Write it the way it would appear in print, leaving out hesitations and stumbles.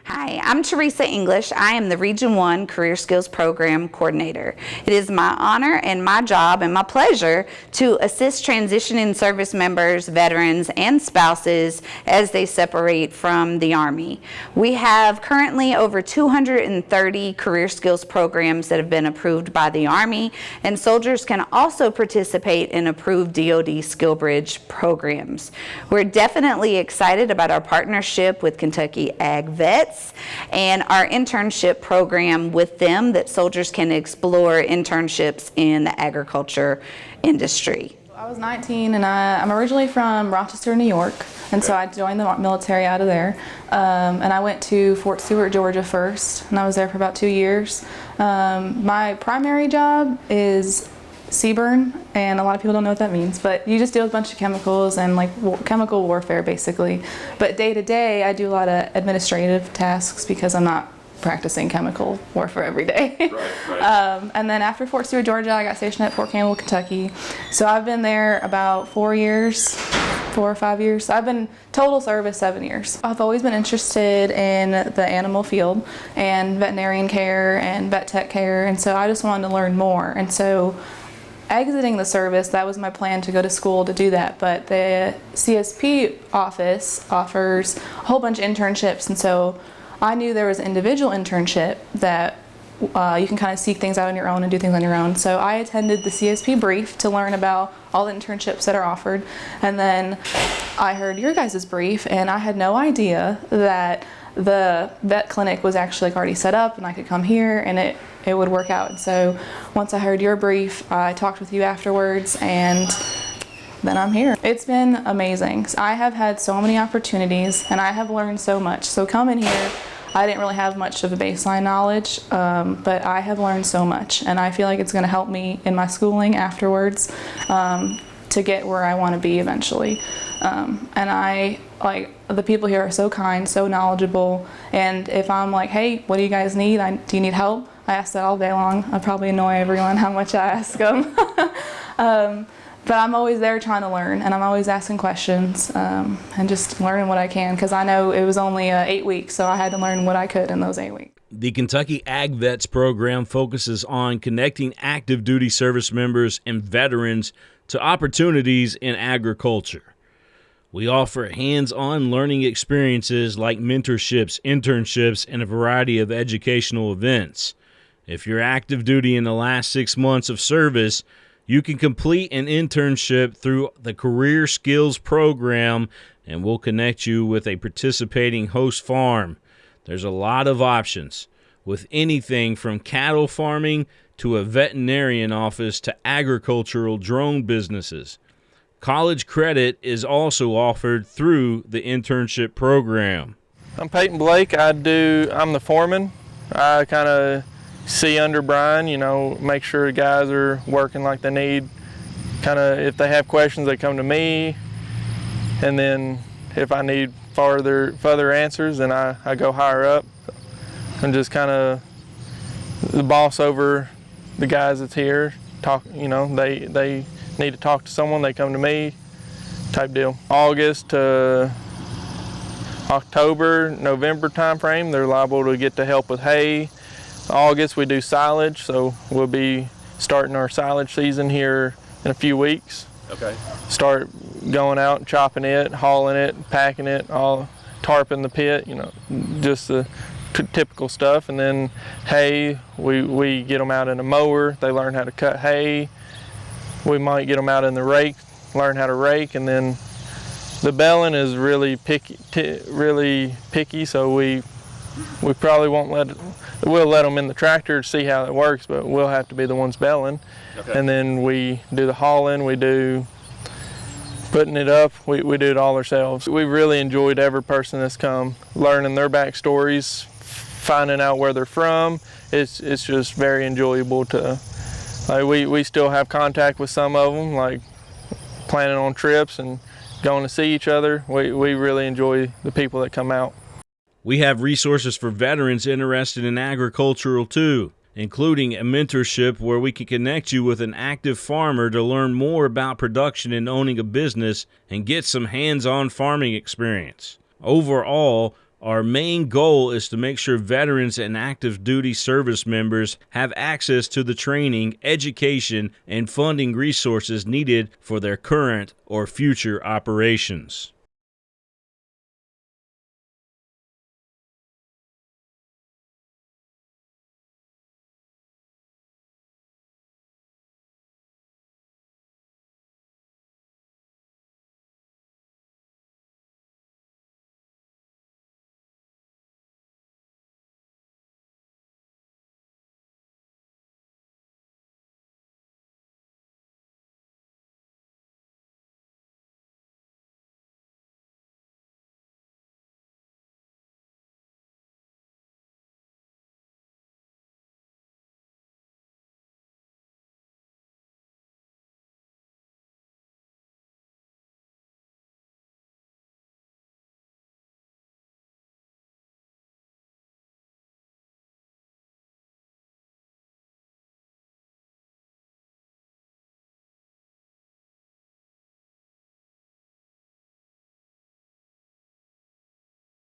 Hi, I'm Teresa English. I am the Region 1 Career Skills Program Coordinator. It is my honor and my job and my pleasure to assist transitioning service members, veterans, and spouses as they separate from the Army. We have currently over 230 career skills programs that have been approved by the Army, and soldiers can also participate in approved DoD SkillBridge programs. We're definitely excited about our partnership with Kentucky AgVets and our internship program with them that soldiers can explore internships in the agriculture industry. I was 19 and I'm originally from Rochester, New York, and so I joined the military out of there. And I went to Fort Stewart, Georgia first, and I was there for about 2 years. My primary job is CBRN, and a lot of people don't know what that means, but you just deal with a bunch of chemicals and like chemical warfare basically. But day to day I do a lot of administrative tasks because I'm not practicing chemical warfare every day. Right. And then after Fort Stewart, Georgia, I got stationed at Fort Campbell, Kentucky. So I've been there about 4 or 5 years. I've been total service 7 years. I've always been interested in the animal field and veterinarian care and vet tech care, and so I just wanted to learn more. And so exiting the service, that was my plan, to go to school to do that, but the CSP office offers a whole bunch of internships, and so I knew there was an individual internship that you can kind of seek things out on your own and do things on your own. So I attended the CSP brief to learn about all the internships that are offered, and then I heard your guys' brief, and I had no idea that the vet clinic was actually like already set up and I could come here and it would work out. And so once I heard your brief, I talked with you afterwards, and then I'm here. It's been amazing. I have had so many opportunities and I have learned so much. So coming here, I didn't really have much of a baseline knowledge, but I have learned so much, and I feel like it's going to help me in my schooling afterwards to get where I want to be eventually. And I like the people here are so kind, so knowledgeable, and if I'm like, hey, what do you guys need? Do you need help? I ask that all day long. I probably annoy everyone how much I ask them. But I'm always there trying to learn, and I'm always asking questions and just learning what I can, because I know it was only 8 weeks, so I had to learn what I could in those 8 weeks. The Kentucky AgVets program focuses on connecting active duty service members and veterans to opportunities in agriculture. We offer hands-on learning experiences like mentorships, internships, and a variety of educational events. If you're active duty in the last 6 months of service, you can complete an internship through the Career Skills Program, and we'll connect you with a participating host farm. There's a lot of options, with anything from cattle farming to a veterinarian office to agricultural drone businesses. College credit is also offered through the internship program. I'm Peyton Blake. I'm the foreman. I kind of see under Brian, make sure the guys are working like they need. Kind of, if they have questions, they come to me, and then if I need further answers, then I go higher up. I'm just kind of the boss over the guys that's here. They need to talk to someone, they come to me, type deal. August to October, November time frame, they're liable to get to help with hay. August we do silage, so we'll be starting our silage season here in a few weeks. Okay. Start going out and chopping it, hauling it, packing it, all tarping the pit, just the typical stuff. And then hay, we get them out in a mower, they learn how to cut hay. We might get them out in the rake, learn how to rake, and then the belling is really picky, so we probably we'll let them in the tractor to see how it works, but we'll have to be the ones belling. Okay. And then we do the hauling, we do putting it up, we do it all ourselves. We've really enjoyed every person that's come, learning their backstories, finding out where they're from. It's just very enjoyable to. We still have contact with some of them, like planning on trips and going to see each other. We really enjoy the people that come out. We have resources for veterans interested in agricultural too, including a mentorship where we can connect you with an active farmer to learn more about production and owning a business and get some hands-on farming experience. Overall, Our main goal is to make sure veterans and active duty service members have access to the training, education, and funding resources needed for their current or future operations.